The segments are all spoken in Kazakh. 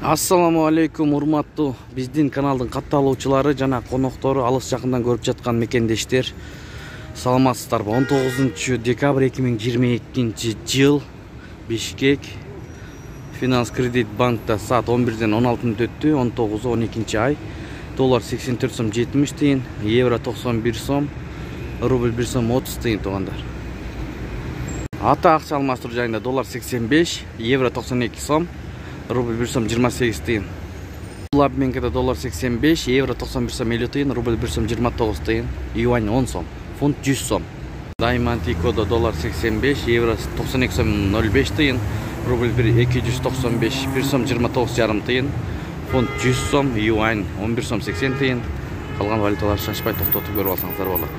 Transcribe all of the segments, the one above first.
Ассаламу алейкум, урматтуу биздин каналдын катталуучулары жана коноктору, алыс жакындан көрүп жаткан мекендештер. Саламатсыздарбы? 19 декабрь 2022 жыл Бишкек Финанс Кредит банкта саат 11-ден 16 өттү. 19-12 ай. Доллар 84 сом 70 тыйын, евро 91 сом, рубль 1 сом 30 тыйын туугандар. Ата акча алмаштыруу жайында доллар 85, евро 92 сом, рубль 1 сом 28 тыйын. Пул обменкада доллар 85, евро 91 сом 50 тыйын, рубль 1 сом 29 тыйын, юань 10 сом, фунт 100 сом. Даймонд Икодо доллар 85, евро 92 сом 05 тыйын, рубль 295, 1 сом 29 жарым тыйын, фунт 100 сом, юань 11 сом 80 тыйын. Калган валюталар шашпай токтотуп көрүп алсаңыздар болот.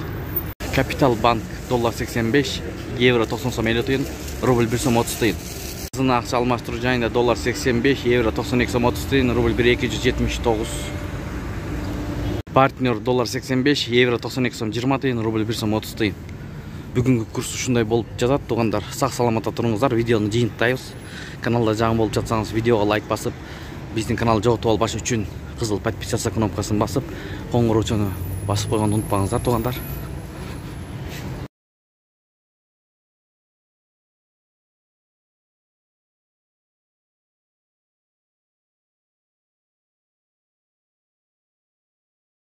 Капитал банк доллар 85, евро 90 сом 50 тыйын, рубль 1 сом 30 тыйын. Кызына акча алмаштыруу жайында доллар 85, евро 92 сом 30 тыйын, рубль 279. Партнер доллар 85, евро 92 сом 20 тыйын, рубль 1 сом 30 тыйын. Бүгүнкү курс ушундай болуп жатат туугандар. Сак саламатта туруңуздар. Видеону жыйынтайбыз. Каналда жаңы болуп жатсаңыз видеого лайк басып, биздин каналды жоготуп албаш үчүн кызыл подписаться кнопкасын басып, коңгуроочуну басып койгонду унутпаңыздар туугандар.